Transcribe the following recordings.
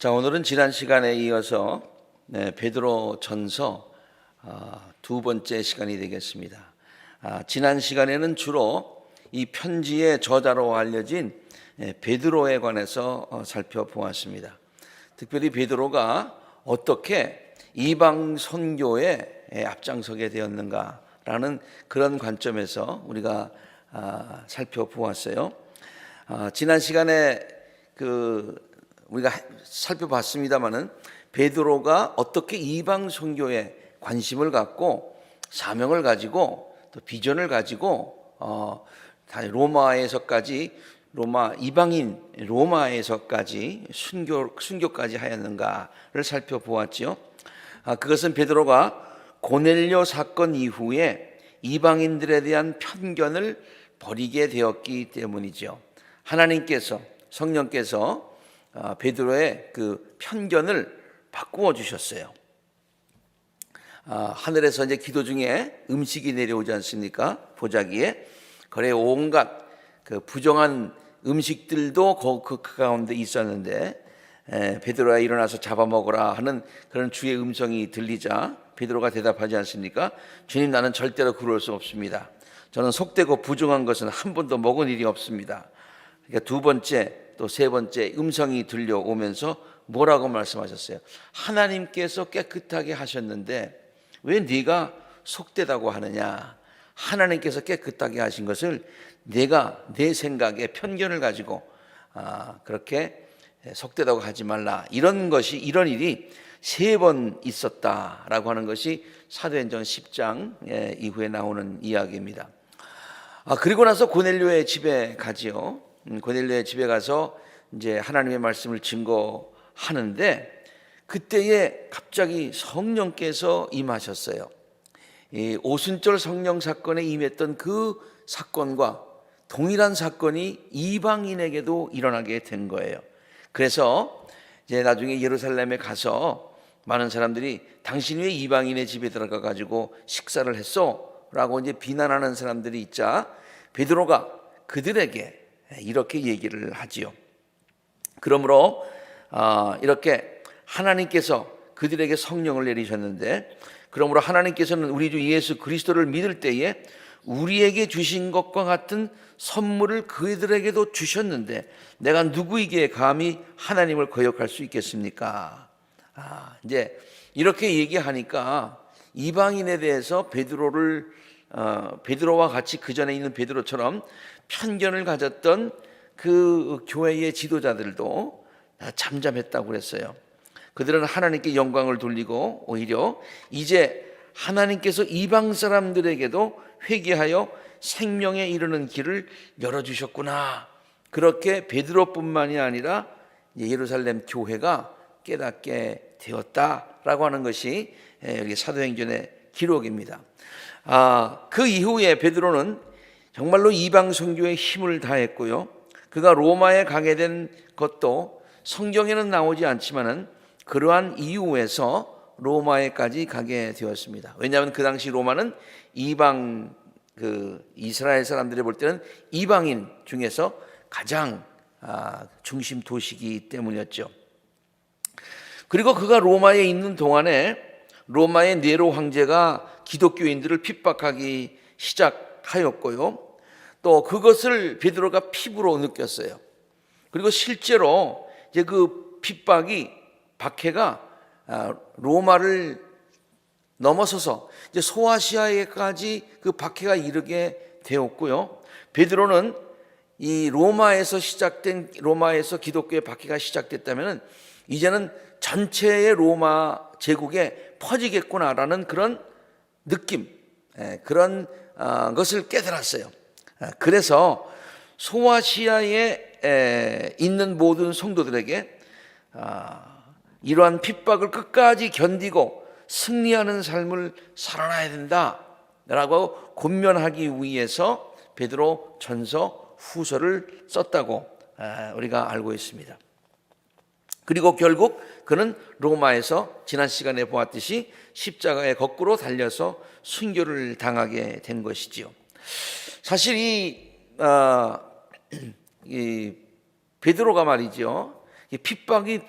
자, 오늘은 지난 시간에 이어서 베드로 전서 두 번째 시간이 되겠습니다. 지난 시간에는 주로 이 편지의 저자로 알려진 베드로에 관해서 살펴보았습니다. 특별히 베드로가 어떻게 이방 선교에 앞장서게 되었는가라는 그런 관점에서 우리가 살펴보았어요. 지난 시간에 우리가 살펴봤습니다마는 베드로가 어떻게 이방 선교에 관심을 갖고 사명을 가지고 또 비전을 가지고 이방인 로마에서까지 순교까지 하였는가를 살펴보았지요. 그것은 베드로가 고넬료 사건 이후에 이방인들에 대한 편견을 버리게 되었기 때문이죠. 하나님께서 성령께서 베드로의 그 편견을 바꾸어 주셨어요. 하늘에서 이제 기도 중에 음식이 내려오지 않습니까? 보자기에 그래 온갖 그 부정한 음식들도 그 가운데 있었는데 베드로야 일어나서 잡아먹으라 하는 그런 주의 음성이 들리자 베드로가 대답하지 않습니까? 주님, 나는 절대로 그럴 수 없습니다. 저는 속되고 부정한 것은 한 번도 먹은 일이 없습니다. 그러니까 두 번째 또 세 번째 음성이 들려오면서 뭐라고 말씀하셨어요? 하나님께서 깨끗하게 하셨는데 왜 네가 속되다고 하느냐? 하나님께서 깨끗하게 하신 것을 내가 내 생각에 편견을 가지고 그렇게 속되다고 하지 말라. 이런 일이 세 번 있었다라고 하는 것이 사도행전 10장 이후에 나오는 이야기입니다. 그리고 나서 고넬료의 집에 가지요. 고넬료의 집에 가서 이제 하나님의 말씀을 증거하는데 그때에 갑자기 성령께서 임하셨어요. 이 오순절 성령 사건에 임했던 그 사건과 동일한 사건이 이방인에게도 일어나게 된 거예요. 그래서 이제 나중에 예루살렘에 가서 많은 사람들이 당신 왜 이방인의 집에 들어가 가지고 식사를 했어? 라고 이제 비난하는 사람들이 있자 베드로가 그들에게 이렇게 얘기를 하지요. 그러므로 이렇게 하나님께서 그들에게 성령을 내리셨는데 그러므로 하나님께서는 우리 주 예수 그리스도를 믿을 때에 우리에게 주신 것과 같은 선물을 그들에게도 주셨는데 내가 누구에게 감히 하나님을 거역할 수 있겠습니까? 이제 이렇게 얘기하니까 이방인에 대해서 베드로와 같이 그 전에 있는 베드로처럼 편견을 가졌던 그 교회의 지도자들도 잠잠했다고 그랬어요. 그들은 하나님께 영광을 돌리고 오히려 이제 하나님께서 이방 사람들에게도 회개하여 생명에 이르는 길을 열어주셨구나. 그렇게 베드로뿐만이 아니라 예루살렘 교회가 깨닫게 되었다라고 하는 것이 여기 사도행전의 기록입니다. 그 이후에 베드로는 정말로 이방 선교에 힘을 다했고요. 그가 로마에 가게 된 것도 성경에는 나오지 않지만은 그러한 이유에서 로마에까지 가게 되었습니다. 왜냐하면 그 당시 로마는 이방 이스라엘 사람들이 볼 때는 이방인 중에서 가장 중심 도시이기 때문이었죠. 그리고 그가 로마에 있는 동안에 로마의 네로 황제가 기독교인들을 핍박하기 시작하였고요. 또 그것을 베드로가 피부로 느꼈어요. 그리고 실제로 이제 그 박해가 로마를 넘어서서 이제 소아시아에까지 그 박해가 이르게 되었고요. 베드로는 이 로마에서 기독교의 박해가 시작됐다면 이제는 전체의 로마 제국에 퍼지겠구나라는 그런 느낌, 그런 것을 깨달았어요. 그래서 소아시아에 있는 모든 성도들에게 이러한 핍박을 끝까지 견디고 승리하는 삶을 살아나야 된다라고 권면하기 위해서 베드로 전서 후서를 썼다고 우리가 알고 있습니다. 그리고 결국 그는 로마에서 지난 시간에 보았듯이 십자가에 거꾸로 달려서 순교를 당하게 된 것이지요. 사실 이 베드로가 말이죠, 이 핍박이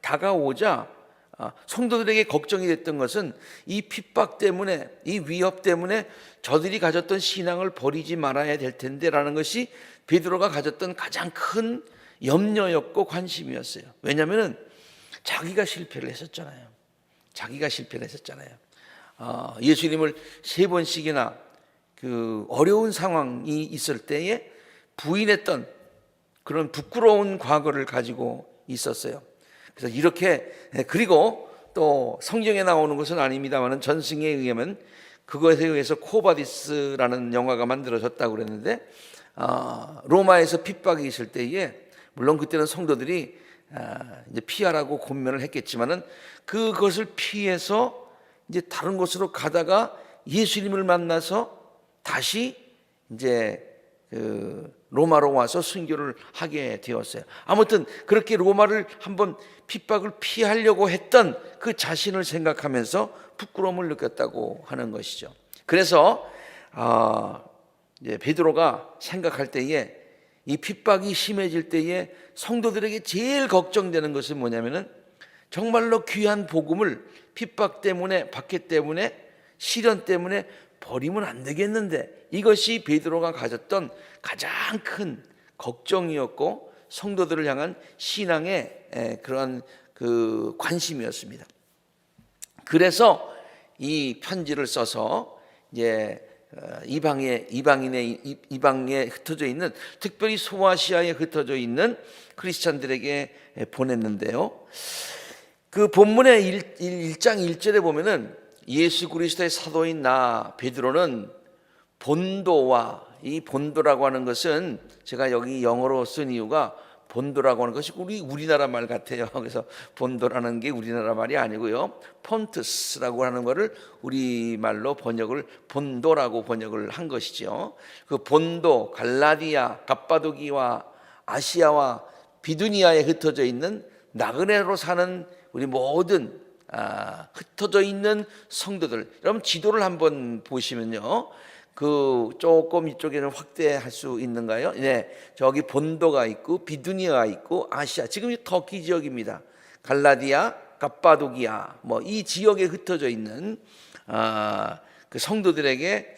다가오자 성도들에게 걱정이 됐던 것은 이 핍박 때문에, 이 위협 때문에 저들이 가졌던 신앙을 버리지 말아야 될 텐데라는 것이 베드로가 가졌던 가장 큰 염려였고 관심이었어요. 왜냐하면 자기가 실패를 했었잖아요. 예수님을 3번씩이나 그 어려운 상황이 있을 때에 부인했던 그런 부끄러운 과거를 가지고 있었어요. 그래서 이렇게, 그리고 또 성경에 나오는 것은 아닙니다만 전승에 의하면 그것에 의해서 코바디스라는 영화가 만들어졌다고 그랬는데, 로마에서 핍박이 있을 때에 물론 그때는 성도들이 이제 피하라고 권면을 했겠지만은 그것을 피해서 이제 다른 곳으로 가다가 예수님을 만나서 다시 이제 그 로마로 와서 순교를 하게 되었어요. 아무튼 그렇게 로마를 한번 핍박을 피하려고 했던 그 자신을 생각하면서 부끄러움을 느꼈다고 하는 것이죠. 그래서 이제 베드로가 생각할 때에 이 핍박이 심해질 때에 성도들에게 제일 걱정되는 것은 뭐냐면은 정말로 귀한 복음을 핍박 때문에, 박해 때문에, 시련 때문에 버리면 안 되겠는데, 이것이 베드로가 가졌던 가장 큰 걱정이었고 성도들을 향한 신앙의 그러한 그 관심이었습니다. 그래서 이 편지를 써서 이제 이방에 흩어져 있는, 특별히 소아시아에 흩어져 있는 크리스찬들에게 보냈는데요. 그 본문의 1장 1절에 보면은 예수 그리스도의 사도인 나 베드로는 본도와, 이 본도라고 하는 것은 제가 여기 영어로 쓴 이유가 본도라고 하는 것이 우리나라 말 같아요. 그래서 본도라는 게 우리나라 말이 아니고요, 폰투스라고 하는 것을 우리말로 본도라고 번역을 한 것이죠. 그 본도, 갈라디아, 갑바도기와 아시아와 비두니아에 흩어져 있는 나그네로 사는 우리 모든 흩어져 있는 성도들, 여러분 지도를 한번 보시면요, 그 조금 이쪽에는 확대할 수 있는가요? 네, 저기 본도가 있고 비두니아가 있고 아시아, 지금 터키 지역입니다. 갈라디아, 갑바도기아, 뭐 이 지역에 흩어져 있는 그 성도들에게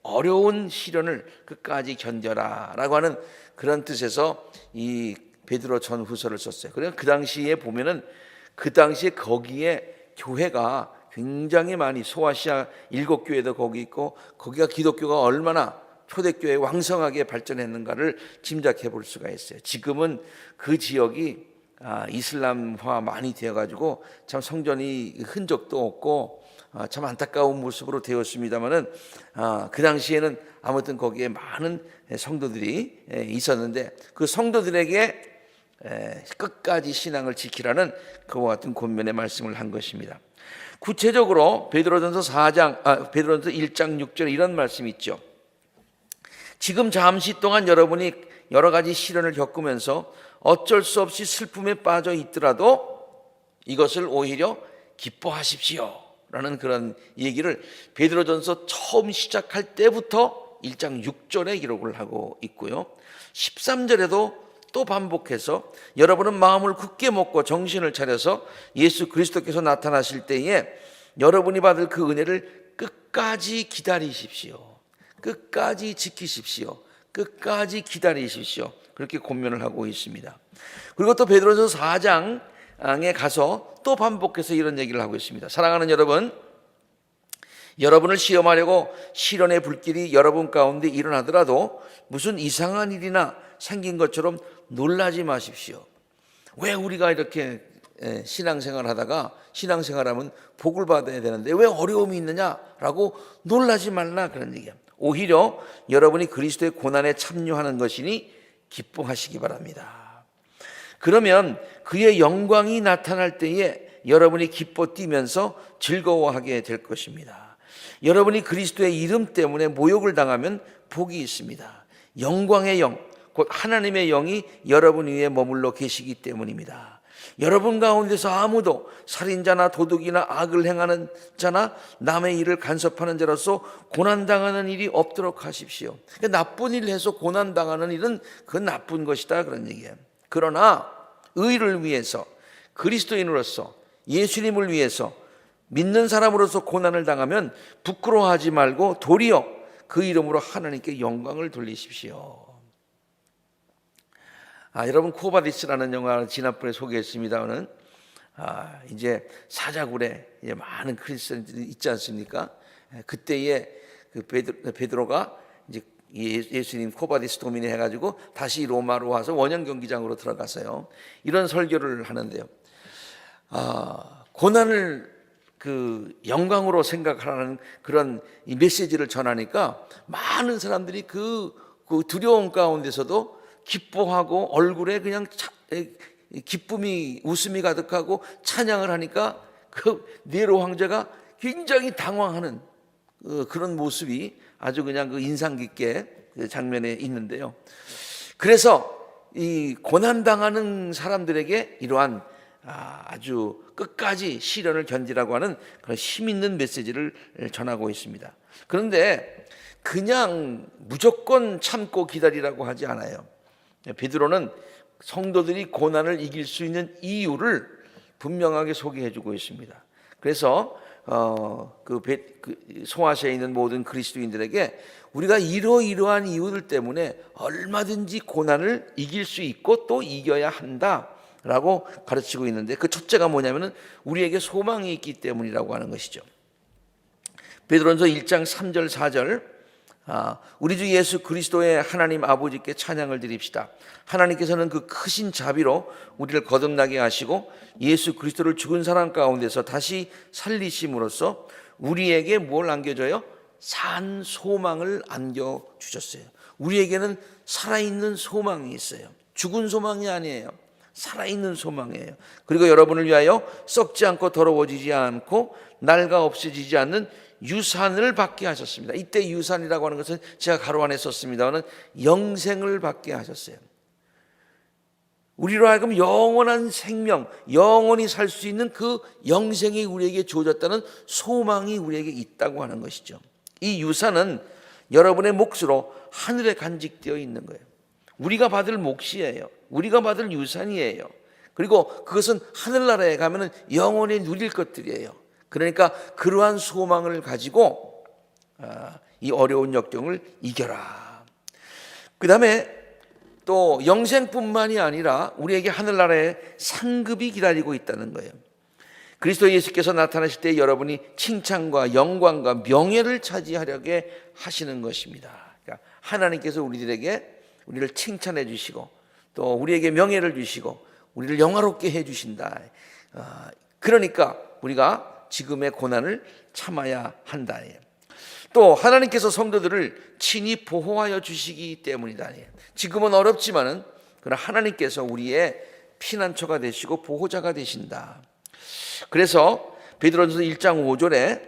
어려운 시련을 끝까지 견뎌라라고 하는 그런 뜻에서 이 베드로 전후서를 썼어요. 그래서 그 당시에 보면은 그 당시에 거기에 교회가 굉장히 많이, 소아시아 7교회도 거기 있고 거기가 기독교가 얼마나 초대교회 왕성하게 발전했는가를 짐작해 볼 수가 있어요. 지금은 그 지역이 이슬람화 많이 되어가지고 참 성전이 흔적도 없고 참 안타까운 모습으로 되었습니다만은 그 당시에는 아무튼 거기에 많은 성도들이 있었는데 그 성도들에게 끝까지 신앙을 지키라는 그와 같은 권면의 말씀을 한 것입니다. 구체적으로 베드로전서 1장 6절에 이런 말씀이 있죠. 지금 잠시 동안 여러분이 여러 가지 시련을 겪으면서 어쩔 수 없이 슬픔에 빠져 있더라도 이것을 오히려 기뻐하십시오 라는 그런 얘기를 베드로전서 처음 시작할 때부터 1장 6절에 기록을 하고 있고요, 13절에도 또 반복해서 여러분은 마음을 굳게 먹고 정신을 차려서 예수 그리스도께서 나타나실 때에 여러분이 받을 그 은혜를 끝까지 기다리십시오. 끝까지 지키십시오. 끝까지 기다리십시오. 그렇게 권면을 하고 있습니다. 그리고 또 베드로전서 4장에 가서 또 반복해서 이런 얘기를 하고 있습니다. 사랑하는 여러분, 여러분을 시험하려고 시련의 불길이 여러분 가운데 일어나더라도 무슨 이상한 일이나 생긴 것처럼 놀라지 마십시오. 왜 우리가 이렇게 신앙생활 하다가, 신앙생활하면 복을 받아야 되는데 왜 어려움이 있느냐라고 놀라지 말라, 그런 얘기야. 오히려 여러분이 그리스도의 고난에 참여하는 것이니 기뻐하시기 바랍니다. 그러면 그의 영광이 나타날 때에 여러분이 기뻐 뛰면서 즐거워하게 될 것입니다. 여러분이 그리스도의 이름 때문에 모욕을 당하면 복이 있습니다. 영광의 영, 곧 하나님의 영이 여러분 위에 머물러 계시기 때문입니다. 여러분 가운데서 아무도 살인자나 도둑이나 악을 행하는 자나 남의 일을 간섭하는 자로서 고난당하는 일이 없도록 하십시오. 나쁜 일을 해서 고난당하는 일은 그건 나쁜 것이다, 그런 얘기예요. 그러나 의를 위해서, 그리스도인으로서 예수님을 위해서 믿는 사람으로서 고난을 당하면 부끄러워하지 말고 도리어 그 이름으로 하나님께 영광을 돌리십시오. 여러분, 쿠오바디스라는 영화를 지난번에 소개했습니다마는 이제 사자굴에 이제 많은 크리스천들이 있지 않습니까? 그때에 그 베드로가 이제 예수님 코바디스 도미니 해가지고 다시 로마로 와서 원형 경기장으로 들어가서요, 이런 설교를 하는데요. 고난을 그 영광으로 생각하라는 그런 이 메시지를 전하니까 많은 사람들이 그 두려움 가운데서도 기뻐하고 얼굴에 그냥 기쁨이, 웃음이 가득하고 찬양을 하니까 그 네로 황제가 굉장히 당황하는 그런 모습이 아주 그냥 그 인상 깊게 그 장면에 있는데요. 그래서 이 고난당하는 사람들에게 이러한 아주 끝까지 시련을 견디라고 하는 그런 힘 있는 메시지를 전하고 있습니다. 그런데 그냥 무조건 참고 기다리라고 하지 않아요. 베드로는 성도들이 고난을 이길 수 있는 이유를 분명하게 소개해주고 있습니다. 그래서 소아시아에 있는 모든 그리스도인들에게 우리가 이러이러한 이유들 때문에 얼마든지 고난을 이길 수 있고 또 이겨야 한다라고 가르치고 있는데, 그 첫째가 뭐냐면은 우리에게 소망이 있기 때문이라고 하는 것이죠. 베드로전서 1장 3절 4절, 우리 주 예수 그리스도의 하나님 아버지께 찬양을 드립시다. 하나님께서는 그 크신 자비로 우리를 거듭나게 하시고 예수 그리스도를 죽은 사람 가운데서 다시 살리심으로써 우리에게 뭘 안겨줘요? 산 소망을 안겨주셨어요. 우리에게는 살아있는 소망이 있어요. 죽은 소망이 아니에요. 살아있는 소망이에요. 그리고 여러분을 위하여 썩지 않고 더러워지지 않고 낡아 없어지지 않는 유산을 받게 하셨습니다. 이때 유산이라고 하는 것은 제가 가로 안에 썼습니다만 영생을 받게 하셨어요. 우리로 하여금 영원한 생명, 영원히 살 수 있는 그 영생이 우리에게 주어졌다는 소망이 우리에게 있다고 하는 것이죠. 이 유산은 여러분의 몫으로 하늘에 간직되어 있는 거예요. 우리가 받을 몫이에요. 우리가 받을 유산이에요. 그리고 그것은 하늘나라에 가면 영원히 누릴 것들이에요. 그러니까 그러한 소망을 가지고 이 어려운 역경을 이겨라. 그 다음에 또 영생뿐만이 아니라 우리에게 하늘나라에 상급이 기다리고 있다는 거예요. 그리스도 예수께서 나타나실 때 여러분이 칭찬과 영광과 명예를 차지하려게 하시는 것입니다. 그러니까 하나님께서 우리를 칭찬해 주시고 또 우리에게 명예를 주시고 우리를 영화롭게 해 주신다. 그러니까 우리가 지금의 고난을 참아야 한다. 또 하나님께서 성도들을 친히 보호하여 주시기 때문이다. 지금은 어렵지만은 그러나 하나님께서 우리의 피난처가 되시고 보호자가 되신다. 그래서 베드로전서 1장 5절에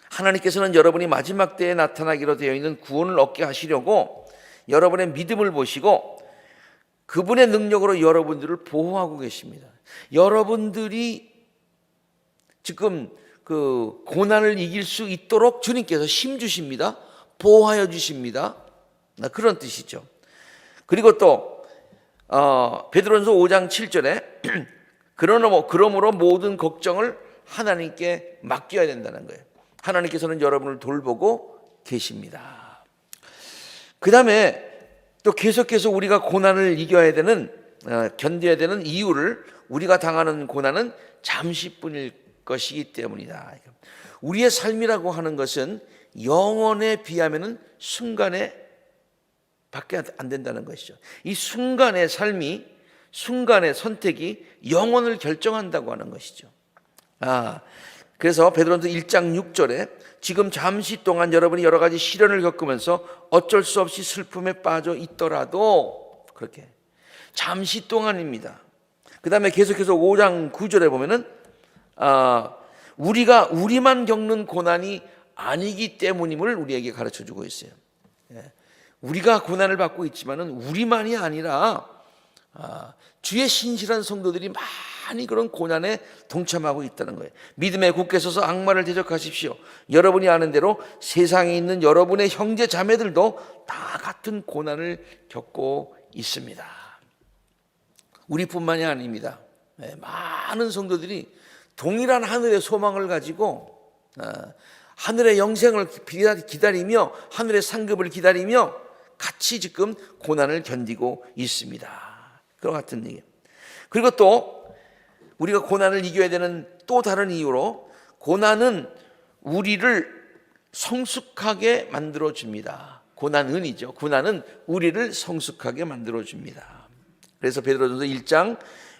하나님께서는 여러분이 마지막 때에 나타나기로 되어 있는 구원을 얻게 하시려고 여러분의 믿음을 보시고 그분의 능력으로 여러분들을 보호하고 계십니다. 여러분들이 지금 그 고난을 이길 수 있도록 주님께서 힘 주십니다. 보호하여 주십니다. 그런 뜻이죠. 그리고 또 베드로전서 5장 7절에 그러므로 모든 걱정을 하나님께 맡겨야 된다는 거예요. 하나님께서는 여러분을 돌보고 계십니다. 그 다음에 또 계속해서 우리가 고난을 이겨야 되는, 견뎌야 되는 이유를, 우리가 당하는 고난은 잠시뿐일 것이기 때문이다. 우리의 삶이라고 하는 것은 영원에 비하면 순간에 밖에 안 된다는 것이죠. 이 순간의 삶이, 순간의 선택이 영혼을 결정한다고 하는 것이죠. 그래서 베드로전서 1장 6절에 지금 잠시 동안 여러분이 여러 가지 시련을 겪으면서 어쩔 수 없이 슬픔에 빠져 있더라도, 그렇게 잠시 동안입니다. 그 다음에 계속해서 5장 9절에 보면은 우리가 우리만 겪는 고난이 아니기 때문임을 우리에게 가르쳐주고 있어요. 우리가 고난을 받고 있지만은 우리만이 아니라 주의 신실한 성도들이 많이 그런 고난에 동참하고 있다는 거예요. 믿음에 굳게 서서 악마를 대적하십시오. 여러분이 아는 대로 세상에 있는 여러분의 형제 자매들도 다 같은 고난을 겪고 있습니다. 우리뿐만이 아닙니다. 많은 성도들이 동일한 하늘의 소망을 가지고 하늘의 영생을 기다리며 하늘의 상급을 기다리며 같이 지금 고난을 견디고 있습니다. 그와 같은 얘기예요. 그리고 또 우리가 고난을 이겨야 되는 또 다른 이유로 고난은 우리를 성숙하게 만들어줍니다. 고난은이죠. 고난은 우리를 성숙하게 만들어줍니다. 그래서 베드로전서 1장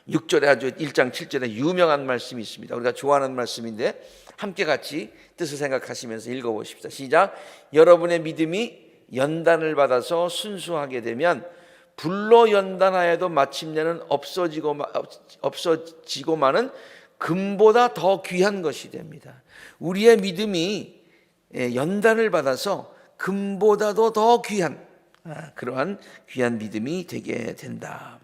6절에 아주 1장 7절에 유명한 말씀이 있습니다. 우리가 좋아하는 말씀인데 함께 같이 뜻을 생각하시면서 읽어보십시다. 시작. 여러분의 믿음이 연단을 받아서 순수하게 되면 불로 연단하여도 마침내는 없어지고만은 금보다 더 귀한 것이 됩니다. 우리의 믿음이 연단을 받아서 금보다도 더 귀한 그러한 귀한 믿음이 되게 된다.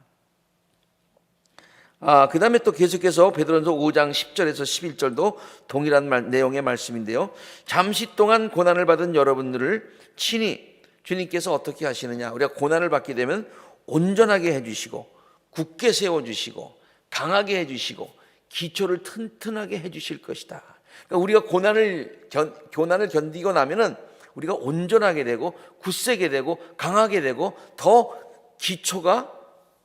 그 다음에 또 계속해서 베드로전서 5장 10절에서 11절도 동일한 내용의 말씀인데요. 잠시 동안 고난을 받은 여러분들을 친히 주님께서 어떻게 하시느냐. 우리가 고난을 받게 되면 온전하게 해주시고 굳게 세워주시고 강하게 해주시고 기초를 튼튼하게 해주실 것이다. 그러니까 우리가 고난을 견디고 나면은 우리가 온전하게 되고 굳세게 되고 강하게 되고 더 기초가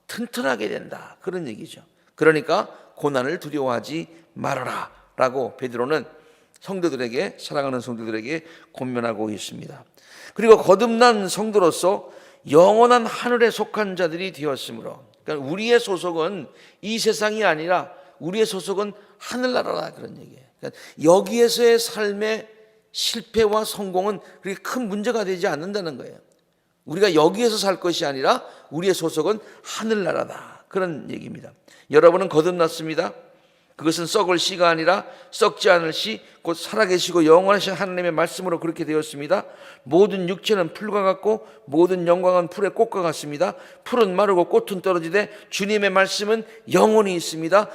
튼튼하게 된다. 그런 얘기죠. 그러니까 고난을 두려워하지 말아라 라고 베드로는 성도들에게, 사랑하는 성도들에게 권면하고 있습니다. 그리고 거듭난 성도로서 영원한 하늘에 속한 자들이 되었으므로, 그러니까 우리의 소속은 이 세상이 아니라 우리의 소속은 하늘나라라 그런 얘기예요. 그러니까 여기에서의 삶의 실패와 성공은 그렇게 큰 문제가 되지 않는다는 거예요. 우리가 여기에서 살 것이 아니라 우리의 소속은 하늘나라다 그런 얘기입니다. 여러분은 거듭났습니다. 그것은 썩을 씨가 아니라 썩지 않을 씨 곧 살아계시고 영원하신 하나님의 말씀으로 그렇게 되었습니다. 모든 육체는 풀과 같고 모든 영광은 풀의 꽃과 같습니다. 풀은 마르고 꽃은 떨어지되 주님의 말씀은 영원히 있습니다.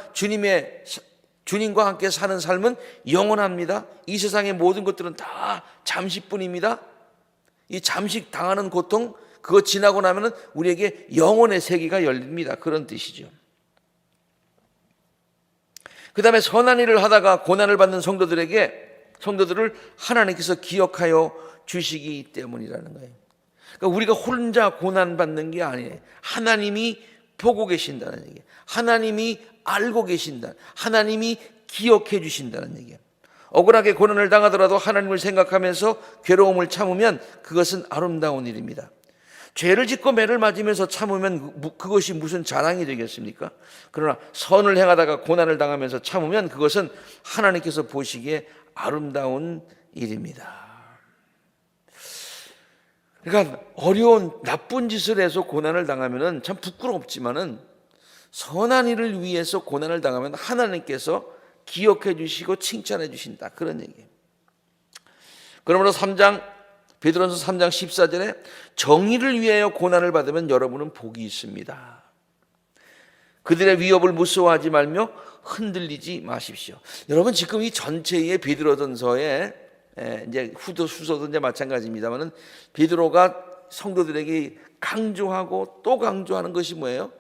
주님과 함께 사는 삶은 영원합니다. 이 세상의 모든 것들은 다 잠시뿐입니다. 이 잠시 당하는 고통 그거 지나고 나면은 우리에게 영원의 세계가 열립니다. 그런 뜻이죠. 그 다음에 선한 일을 하다가 고난을 받는 성도들을 하나님께서 기억하여 주시기 때문이라는 거예요. 그러니까 우리가 혼자 고난받는 게 아니에요. 하나님이 보고 계신다는 얘기예요. 하나님이 알고 계신다. 하나님이 기억해 주신다는 얘기예요. 억울하게 고난을 당하더라도 하나님을 생각하면서 괴로움을 참으면 그것은 아름다운 일입니다. 죄를 짓고 매를 맞으면서 참으면 그것이 무슨 자랑이 되겠습니까? 그러나 선을 행하다가 고난을 당하면서 참으면 그것은 하나님께서 보시기에 아름다운 일입니다. 그러니까 어려운 나쁜 짓을 해서 고난을 당하면 참 부끄럽지만은 선한 일을 위해서 고난을 당하면 하나님께서 기억해 주시고 칭찬해 주신다. 그런 얘기예요. 그러므로 베드로전서 3장 14절에 정의를 위하여 고난을 받으면 여러분은 복이 있습니다. 그들의 위협을 무서워하지 말며 흔들리지 마십시오. 여러분 지금 이 전체의 베드로전서에 이제 후서도 이제 마찬가지입니다만은 베드로가 성도들에게 강조하고 또 강조하는 것이 뭐예요?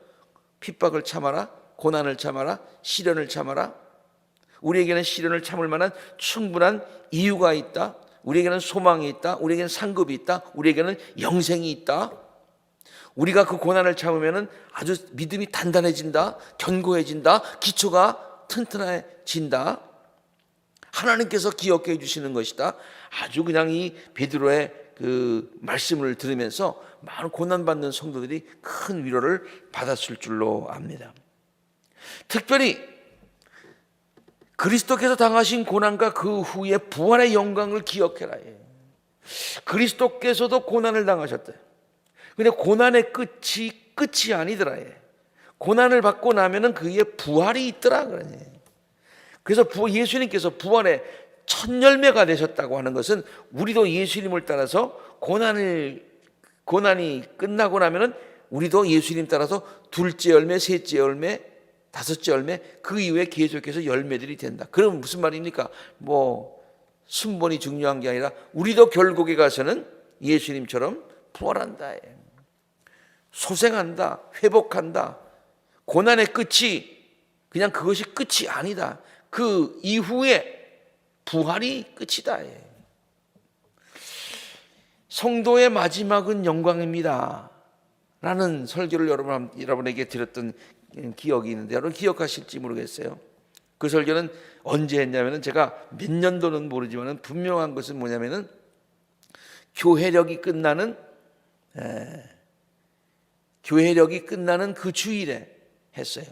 핍박을 참아라, 고난을 참아라, 시련을 참아라. 우리에게는 시련을 참을 만한 충분한 이유가 있다. 우리에게는 소망이 있다. 우리에게는 상급이 있다. 우리에게는 영생이 있다. 우리가 그 고난을 참으면 아주 믿음이 단단해진다. 견고해진다. 기초가 튼튼해진다. 하나님께서 기억해 주시는 것이다. 아주 그냥 이 베드로의 그 말씀을 들으면서 많은 고난받는 성도들이 큰 위로를 받았을 줄로 압니다. 특별히 그리스도께서 당하신 고난과 그 후에 부활의 영광을 기억해라. 그리스도께서도 고난을 당하셨대. 근데 고난의 끝이 아니더라. 고난을 받고 나면은 그의 부활이 있더라. 그래서 예수님께서 부활의 첫 열매가 되셨다고 하는 것은 우리도 예수님을 따라서 고난이 끝나고 나면은 우리도 예수님 따라서 둘째 열매, 셋째 열매, 다섯째 열매, 그 이후에 계속해서 열매들이 된다. 그럼 무슨 말입니까? 순번이 중요한 게 아니라 우리도 결국에 가서는 예수님처럼 부활한다. 소생한다. 회복한다. 고난의 끝이 그냥 그것이 끝이 아니다. 그 이후에 부활이 끝이다. 성도의 마지막은 영광입니다 라는 설교를 여러분에게 드렸던 기억이 있는데 여러분 기억하실지 모르겠어요. 그 설교는 언제 했냐면 제가 몇 년도는 모르지만 분명한 것은 뭐냐면은 교회력이 끝나는 그 주일에 했어요.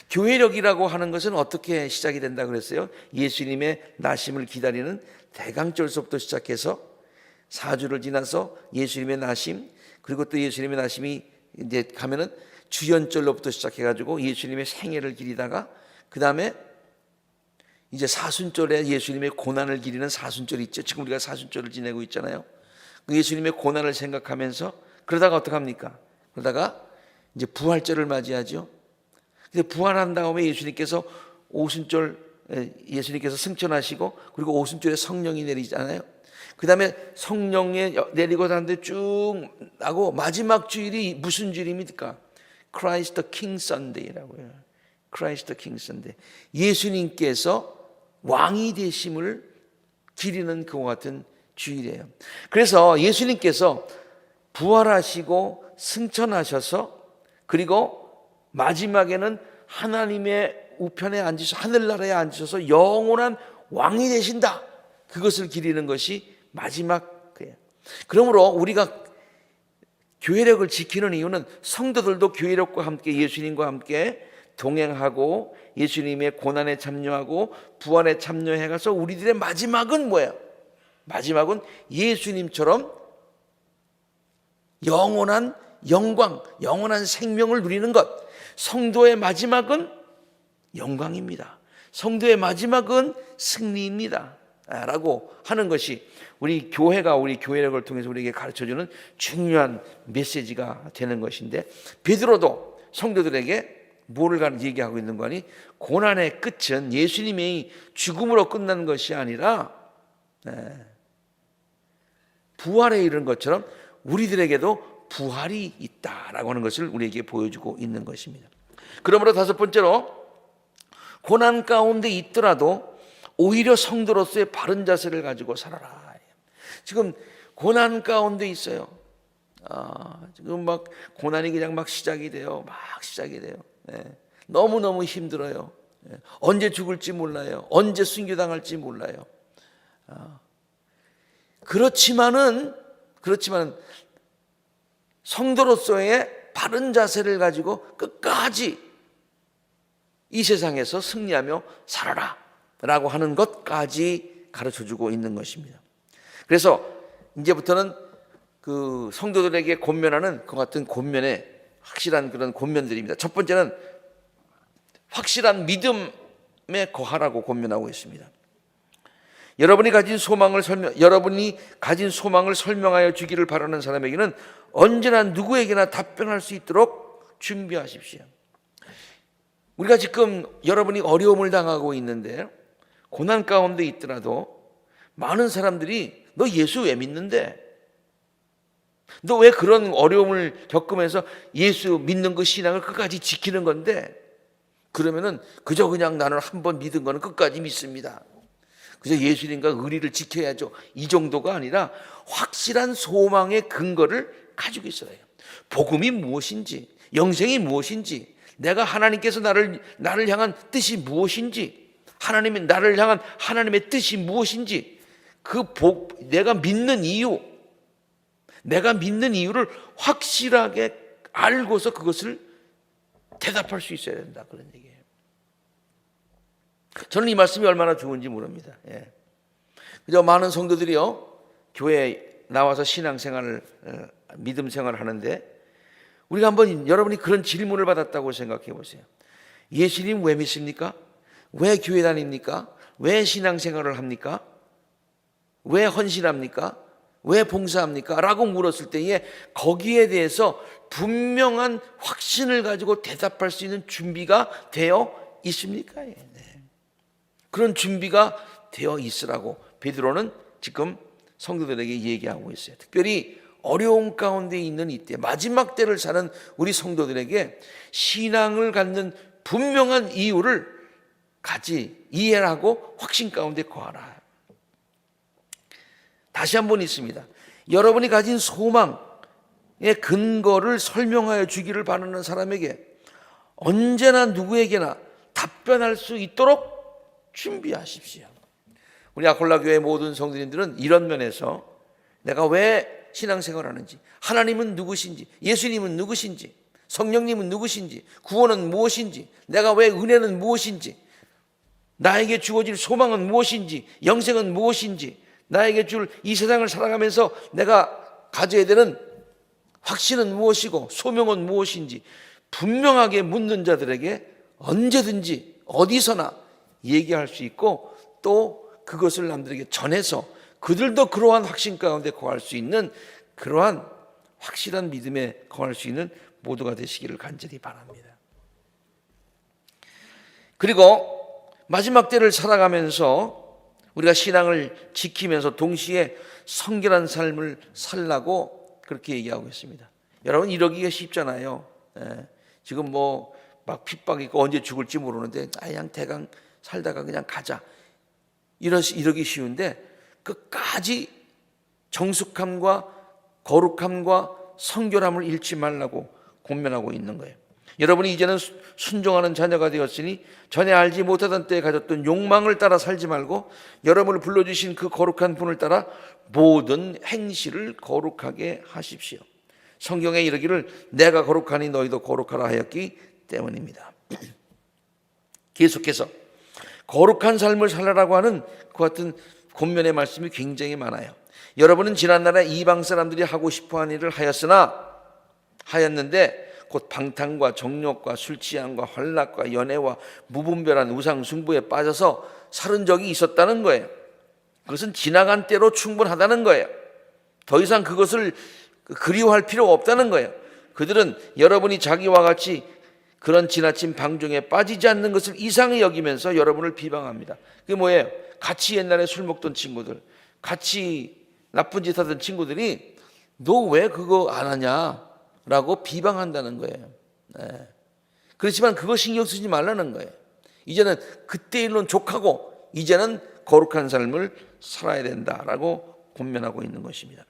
교회력이라고 하는 것은 어떻게 시작이 된다 그랬어요? 예수님의 나심을 기다리는 대강절서부터 시작해서 4주를 지나서 예수님의 나심, 그리고 또 예수님의 나심이 이제 가면은 주연절로부터 시작해가지고 예수님의 생애를 기리다가 그 다음에 이제 사순절에 예수님의 고난을 기리는 사순절이 있죠. 지금 우리가 사순절을 지내고 있잖아요. 그 예수님의 고난을 생각하면서 그러다가 어떡합니까? 그러다가 이제 부활절을 맞이하죠. 근데 부활한 다음에 예수님께서 오순절 예수님께서 승천하시고 그리고 오순절에 성령이 내리잖아요. 그 다음에 성령에 내리고 다는데 쭉 나고 마지막 주일이 무슨 주일입니까? Christ the King Sunday라고 해요. Christ the King Sunday. 예수님께서 왕이 되심을 기리는 그와 같은 주일이에요. 그래서 예수님께서 부활하시고 승천하셔서 그리고 마지막에는 하나님의 우편에 앉으셔서 하늘나라에 앉으셔서 영원한 왕이 되신다. 그것을 기리는 것이 마지막 그예요. 그러므로 우리가 교회력을 지키는 이유는 성도들도 교회력과 함께 예수님과 함께 동행하고 예수님의 고난에 참여하고 부활에 참여해가서 우리들의 마지막은 뭐예요? 마지막은 예수님처럼 영원한 영광, 영원한 생명을 누리는 것. 성도의 마지막은 영광입니다. 성도의 마지막은 승리입니다 라고 하는 것이 우리 교회가 우리 교회력을 통해서 우리에게 가르쳐주는 중요한 메시지가 되는 것인데, 베드로도 성도들에게 뭐를 얘기하고 있는 거니? 고난의 끝은 예수님의 죽음으로 끝나는 것이 아니라 부활에 이르는 것처럼 우리들에게도 부활이 있다라고 하는 것을 우리에게 보여주고 있는 것입니다. 그러므로 다섯 번째로, 고난 가운데 있더라도 오히려 성도로서의 바른 자세를 가지고 살아라. 지금 고난 가운데 있어요. 지금 막 고난이 그냥 막 시작이 돼요. 너무너무 힘들어요. 언제 죽을지 몰라요. 언제 순교당할지 몰라요. 그렇지만은 성도로서의 바른 자세를 가지고 끝까지 이 세상에서 승리하며 살아라 라고 하는 것까지 가르쳐주고 있는 것입니다. 그래서 이제부터는 그 성도들에게 권면하는 그 같은 권면의 확실한 그런 권면들입니다. 첫 번째는 확실한 믿음에 거하라고 권면하고 있습니다. 여러분이 가진 소망을 설명하여 주기를 바라는 사람에게는 언제나 누구에게나 답변할 수 있도록 준비하십시오. 우리가 지금 여러분이 어려움을 당하고 있는데, 고난 가운데 있더라도 많은 사람들이 너 예수 왜 믿는데? 너 왜 그런 어려움을 겪으면서 예수 믿는 그 신앙을 끝까지 지키는 건데? 그러면은 그저 그냥 나는 한번 믿은 거는 끝까지 믿습니다. 그저 예수님과 의리를 지켜야죠. 이 정도가 아니라 확실한 소망의 근거를 가지고 있어야 해요. 복음이 무엇인지, 영생이 무엇인지, 내가 하나님께서 나를 향한 뜻이 무엇인지, 하나님이 나를 향한 하나님의 뜻이 무엇인지, 내가 믿는 이유를 확실하게 알고서 그것을 대답할 수 있어야 된다, 그런 얘기예요. 저는 이 말씀이 얼마나 좋은지 모릅니다. 그저 많은 성도들이요, 교회에 나와서 신앙생활을 믿음 생활을 하는데, 우리가 한번 여러분이 그런 질문을 받았다고 생각해 보세요. 예수님 왜 믿습니까? 왜 교회 다닙니까? 왜 신앙생활을 합니까? 왜 헌신합니까? 왜 봉사합니까? 라고 물었을 때에 거기에 대해서 분명한 확신을 가지고 대답할 수 있는 준비가 되어 있습니까? 그런 준비가 되어 있으라고 베드로는 지금 성도들에게 얘기하고 있어요. 특별히 어려움 가운데 있는 이때, 마지막 때를 사는 우리 성도들에게 신앙을 갖는 분명한 이유를 이해하고 확신 가운데 거하라. 다시 한번 있습니다. 여러분이 가진 소망의 근거를 설명하여 주기를 바라는 사람에게 언제나 누구에게나 답변할 수 있도록 준비하십시오. 우리 아콜라 교회 모든 성도님들은 이런 면에서 내가 왜 신앙생활을 하는지, 하나님은 누구신지, 예수님은 누구신지, 성령님은 누구신지, 구원은 무엇인지, 내가 왜 은혜는 무엇인지, 나에게 주어질 소망은 무엇인지, 영생은 무엇인지, 나에게 줄 이 세상을 살아가면서 내가 가져야 되는 확신은 무엇이고 소명은 무엇인지 분명하게 묻는 자들에게 언제든지 어디서나 얘기할 수 있고, 또 그것을 남들에게 전해서 그들도 그러한 확신 가운데 거할 수 있는, 그러한 확실한 믿음에 거할 수 있는 모두가 되시기를 간절히 바랍니다. 그리고 마지막 때를 살아가면서 우리가 신앙을 지키면서 동시에 성결한 삶을 살라고 그렇게 얘기하고 있습니다. 여러분, 이러기가 쉽잖아요. 지금 막 핍박 있고 언제 죽을지 모르는데 그냥 대강 살다가 그냥 가자, 이러기 쉬운데 끝까지 정숙함과 거룩함과 성결함을 잃지 말라고 권면하고 있는 거예요. 여러분이 이제는 순종하는 자녀가 되었으니 전에 알지 못하던 때에 가졌던 욕망을 따라 살지 말고 여러분을 불러주신 그 거룩한 분을 따라 모든 행실을 거룩하게 하십시오. 성경에 이르기를 내가 거룩하니 너희도 거룩하라 하였기 때문입니다. 계속해서 거룩한 삶을 살라라고 하는 그 같은 권면의 말씀이 굉장히 많아요. 여러분은 지난날에 이방 사람들이 하고 싶어하는 일을 하였는데 곧 방탕과 정욕과 술 취함과 환락과 연애와 무분별한 우상 숭배에 빠져서 살은 적이 있었다는 거예요. 그것은 지나간 때로 충분하다는 거예요. 더 이상 그것을 그리워할 필요가 없다는 거예요. 그들은 여러분이 자기와 같이 그런 지나친 방종에 빠지지 않는 것을 이상히 여기면서 여러분을 비방합니다. 그게 뭐예요? 같이 옛날에 술 먹던 친구들, 같이 나쁜 짓 하던 친구들이 너 왜 그거 안 하냐? 라고 비방한다는 거예요. 그렇지만 그거 신경 쓰지 말라는 거예요. 이제는 그때 일론 족하고 이제는 거룩한 삶을 살아야 된다라고 권면하고 있는 것입니다.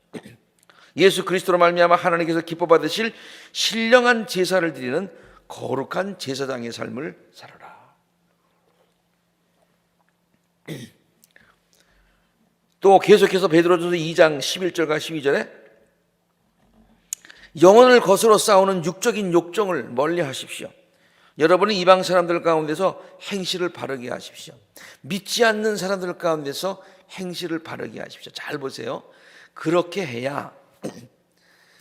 예수 그리스도로 말미암아 하나님께서 기뻐 받으실 신령한 제사를 드리는 거룩한 제사장의 삶을 살아라. 또 계속해서 베드로전서 2장 11절과 12절에 영혼을 거스러 싸우는 육적인 욕정을 멀리 하십시오. 여러분은 이방 사람들 가운데서 행실을 바르게 하십시오. 믿지 않는 사람들 가운데서 행실을 바르게 하십시오. 잘 보세요. 그렇게 해야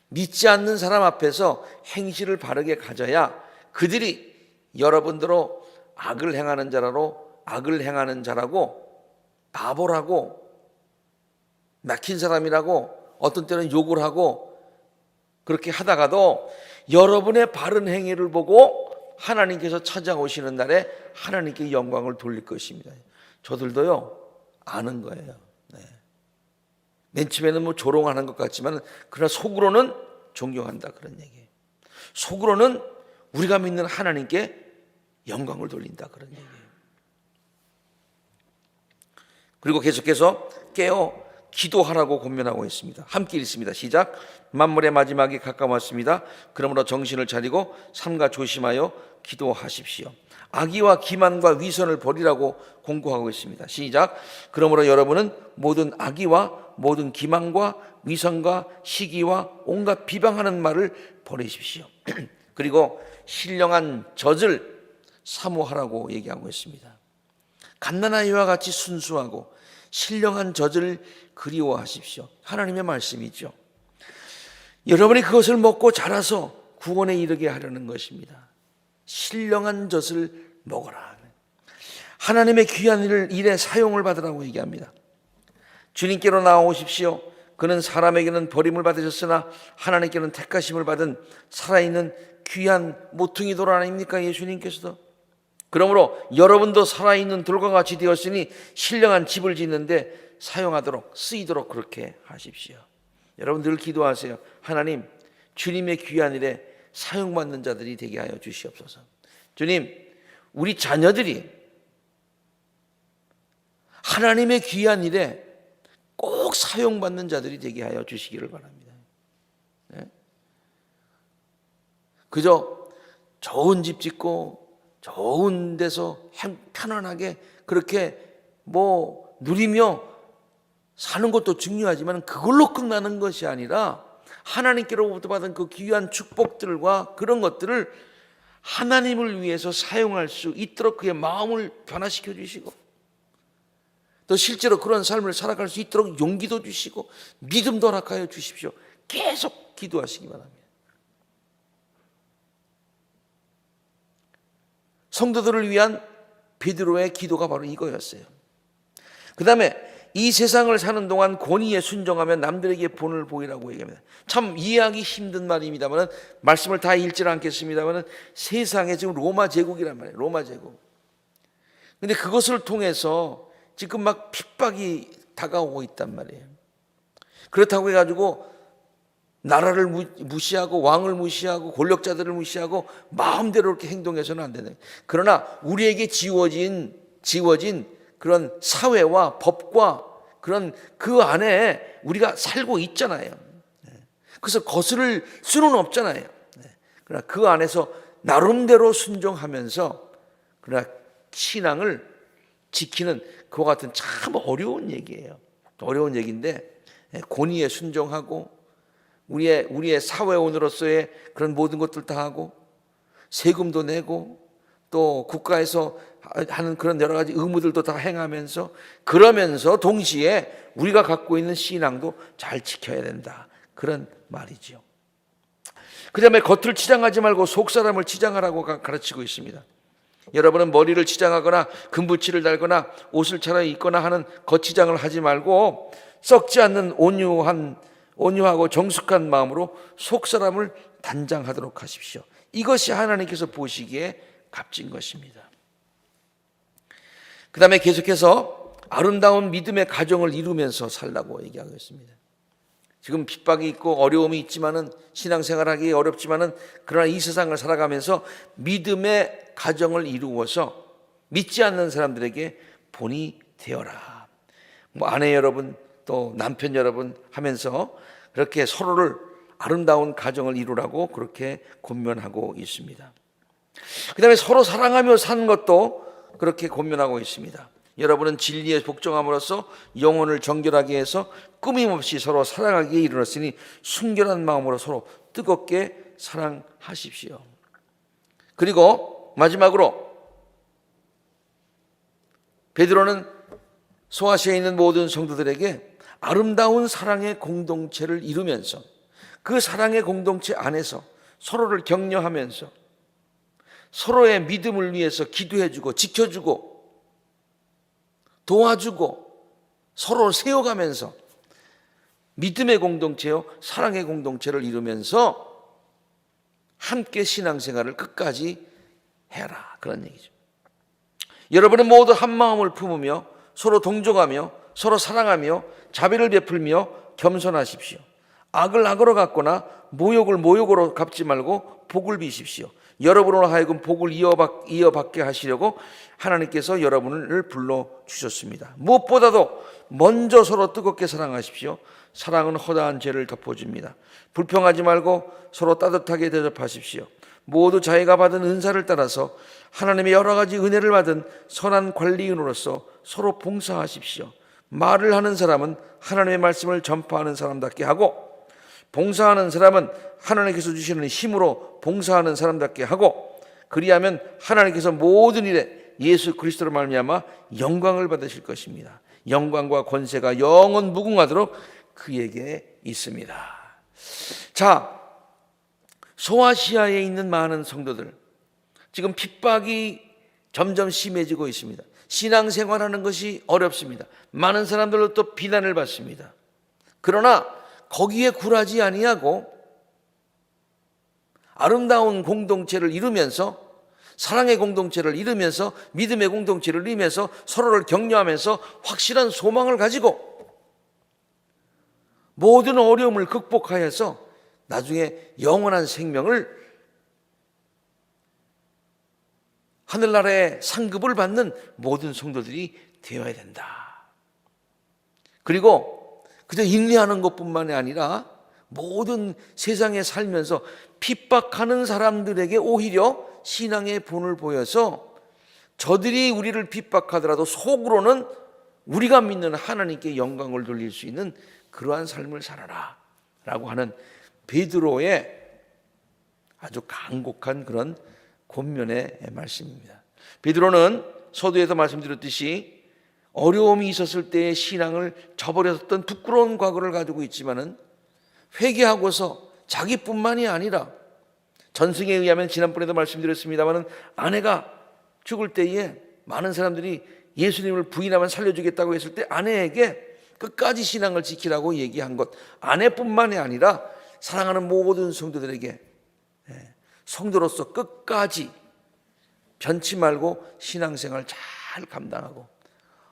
믿지 않는 사람 앞에서 행실을 바르게 가져야 그들이 여러분들로 악을 행하는 자라고 바보라고 막힌 사람이라고 어떤 때는 욕을 하고 그렇게 하다가도 여러분의 바른 행위를 보고 하나님께서 찾아오시는 날에 하나님께 영광을 돌릴 것입니다. 저들도요 아는 거예요. 맨 처음에는 조롱하는 것 같지만 그러나 속으로는 존경한다 그런 얘기예요. 속으로는 우리가 믿는 하나님께 영광을 돌린다 그런 얘기예요. 그리고 계속해서 깨어 기도하라고 권면하고 있습니다. 함께 읽습니다. 시작. 만물의 마지막이 가까웠습니다. 그러므로 정신을 차리고 삼가 조심하여 기도하십시오. 악의와 기만과 위선을 버리라고 공고하고 있습니다. 시작. 그러므로 여러분은 모든 악의와 모든 기만과 위선과 시기와 온갖 비방하는 말을 버리십시오. 그리고 신령한 젖을 사모하라고 얘기하고 있습니다. 갓난아이와 같이 순수하고 신령한 젖을 그리워하십시오. 하나님의 말씀이죠. 여러분이 그것을 먹고 자라서 구원에 이르게 하려는 것입니다. 신령한 젖을 먹어라. 하나님의 귀한 일에 사용을 받으라고 얘기합니다. 주님께로 나오십시오. 그는 사람에게는 버림을 받으셨으나 하나님께는 택하심을 받은 살아있는 귀한 모퉁이 돌 아닙니까? 예수님께서도. 그러므로 여러분도 살아있는 돌과 같이 되었으니 신령한 집을 짓는데 사용하도록 쓰이도록 그렇게 하십시오. 여러분 늘 기도하세요. 하나님, 주님의 귀한 일에 사용받는 자들이 되게 하여 주시옵소서. 주님, 우리 자녀들이 하나님의 귀한 일에 꼭 사용받는 자들이 되게 하여 주시기를 바랍니다. 그저 좋은 집 짓고 좋은 데서 편안하게 그렇게 누리며 사는 것도 중요하지만 그걸로 끝나는 것이 아니라 하나님께로부터 받은 그 귀한 축복들과 그런 것들을 하나님을 위해서 사용할 수 있도록 그의 마음을 변화시켜 주시고 또 실제로 그런 삶을 살아갈 수 있도록 용기도 주시고 믿음도 허락하여 주십시오. 계속 기도하시기 바랍니다. 성도들을 위한 베드로의 기도가 바로 이거였어요. 그 다음에 이 세상을 사는 동안 권위에 순종하며 남들에게 본을 보이라고 얘기합니다. 참 이해하기 힘든 말입니다만 말씀을 다 읽지는 않겠습니다만 세상에 지금 로마 제국이란 말이에요. 로마 제국. 근데 그것을 통해서 지금 막 핍박이 다가오고 있단 말이에요. 그렇다고 해가지고 나라를 무시하고 왕을 무시하고 권력자들을 무시하고 마음대로 이렇게 행동해서는 안 되는. 그러나 우리에게 지워진 그런 사회와 법과 그런 그 안에 우리가 살고 있잖아요. 그래서 거스를 수는 없잖아요. 그러나 그 안에서 나름대로 순종하면서 그러나 신앙을 지키는 그와 같은 참 어려운 얘기예요. 어려운 얘기인데 권위에 순종하고 우리의 사회원으로서의 그런 모든 것들 다 하고 세금도 내고 또 국가에서 하는 그런 여러 가지 의무들도 다 행하면서 그러면서 동시에 우리가 갖고 있는 신앙도 잘 지켜야 된다. 그런 말이죠. 그 다음에 겉을 치장하지 말고 속 사람을 치장하라고 가르치고 있습니다. 여러분은 머리를 치장하거나 금붙이를 달거나 옷을 차려입거나 하는 겉치장을 하지 말고 썩지 않는 온유하고 정숙한 마음으로 속 사람을 단장하도록 하십시오. 이것이 하나님께서 보시기에 값진 것입니다. 그 다음에 계속해서 아름다운 믿음의 가정을 이루면서 살라고 얘기하고 있습니다. 지금 핍박이 있고 어려움이 있지만은 신앙생활하기 어렵지만은 그러나 이 세상을 살아가면서 믿음의 가정을 이루어서 믿지 않는 사람들에게 본이 되어라. 아내 여러분 또 남편 여러분 하면서 그렇게 서로를 아름다운 가정을 이루라고 그렇게 권면하고 있습니다. 그 다음에 서로 사랑하며 사는 것도 그렇게 권면하고 있습니다. 여러분은 진리에 복종함으로써 영혼을 정결하게 해서 꾸밈없이 서로 사랑하기에 이르렀으니 순결한 마음으로 서로 뜨겁게 사랑하십시오. 그리고 마지막으로 베드로는 소아시아에 있는 모든 성도들에게 아름다운 사랑의 공동체를 이루면서 그 사랑의 공동체 안에서 서로를 격려하면서 서로의 믿음을 위해서 기도해주고 지켜주고 도와주고 서로를 세워가면서 믿음의 공동체요 사랑의 공동체를 이루면서 함께 신앙생활을 끝까지 해라 그런 얘기죠. 여러분은 모두 한 마음을 품으며 서로 동정하며 서로 사랑하며 자비를 베풀며 겸손하십시오. 악을 악으로 갚거나 모욕을 모욕으로 갚지 말고 복을 비십시오. 여러분으로 하여금 복을 이어받게 하시려고 하나님께서 여러분을 불러주셨습니다. 무엇보다도 먼저 서로 뜨겁게 사랑하십시오. 사랑은 허다한 죄를 덮어줍니다. 불평하지 말고 서로 따뜻하게 대접하십시오. 모두 자기가 받은 은사를 따라서 하나님의 여러 가지 은혜를 받은 선한 관리인으로서 서로 봉사하십시오. 말을 하는 사람은 하나님의 말씀을 전파하는 사람답게 하고 봉사하는 사람은 하나님께서 주시는 힘으로 봉사하는 사람답게 하고 그리하면 하나님께서 모든 일에 예수 그리스도로 말미암아 영광을 받으실 것입니다. 영광과 권세가 영원 무궁하도록 그에게 있습니다. 자, 소아시아에 있는 많은 성도들 지금 핍박이 점점 심해지고 있습니다. 신앙생활하는 것이 어렵습니다. 많은 사람들로부터 비난을 받습니다. 그러나 거기에 굴하지 아니하고 아름다운 공동체를 이루면서 사랑의 공동체를 이루면서 믿음의 공동체를 이루면서 서로를 격려하면서 확실한 소망을 가지고 모든 어려움을 극복하여서 나중에 영원한 생명을 하늘나라의 상급을 받는 모든 성도들이 되어야 된다. 그리고 그저 인내하는 것뿐만이 아니라 모든 세상에 살면서 핍박하는 사람들에게 오히려 신앙의 본을 보여서 저들이 우리를 핍박하더라도 속으로는 우리가 믿는 하나님께 영광을 돌릴 수 있는 그러한 삶을 살아라 라고 하는 베드로의 아주 간곡한 그런 권면의 말씀입니다. 베드로는 서두에서 말씀드렸듯이 어려움이 있었을 때의 신앙을 저버렸던 부끄러운 과거를 가지고 있지만은 회개하고서 자기뿐만이 아니라 전승에 의하면 지난번에도 말씀드렸습니다마는 아내가 죽을 때에 많은 사람들이 예수님을 부인하면 살려주겠다고 했을 때 아내에게 끝까지 신앙을 지키라고 얘기한 것, 아내뿐만이 아니라 사랑하는 모든 성도들에게 성도로서 끝까지 변치 말고 신앙생활 잘 감당하고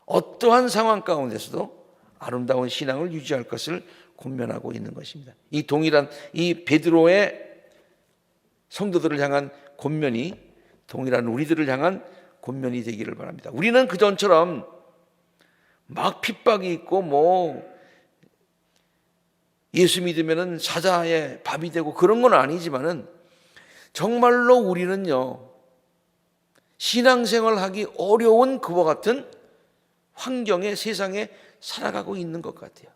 어떠한 상황 가운데서도 아름다운 신앙을 유지할 것을 권면하고 있는 것입니다. 이 동일한 이 베드로의 성도들을 향한 권면이 동일한 우리들을 향한 권면이 되기를 바랍니다. 우리는 그전처럼 막 핍박이 있고 예수 믿으면은 사자의 밥이 되고 그런 건 아니지만은 정말로 우리는요 신앙생활하기 어려운 그와 같은 환경의 세상에 살아가고 있는 것 같아요.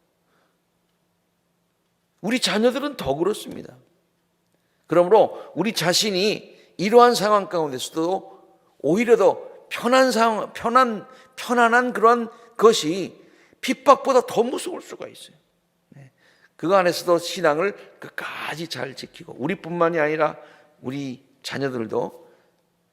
우리 자녀들은 더 그렇습니다. 그러므로 우리 자신이 이러한 상황 가운데서도 오히려 더 편안한 그런 것이 핍박보다 더 무서울 수가 있어요. 그 안에서도 신앙을 끝까지 잘 지키고 우리뿐만이 아니라 우리 자녀들도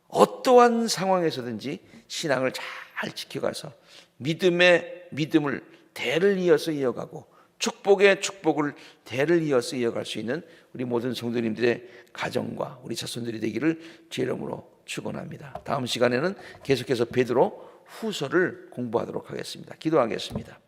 어떠한 상황에서든지 신앙을 잘 지켜가서 믿음을 대를 이어서 이어가고 축복의 축복을 대를 이어서 이어갈 수 있는 우리 모든 성도님들의 가정과 우리 자손들이 되기를 주의 이름으로 축원합니다. 다음 시간에는 계속해서 베드로 후서를 공부하도록 하겠습니다. 기도하겠습니다.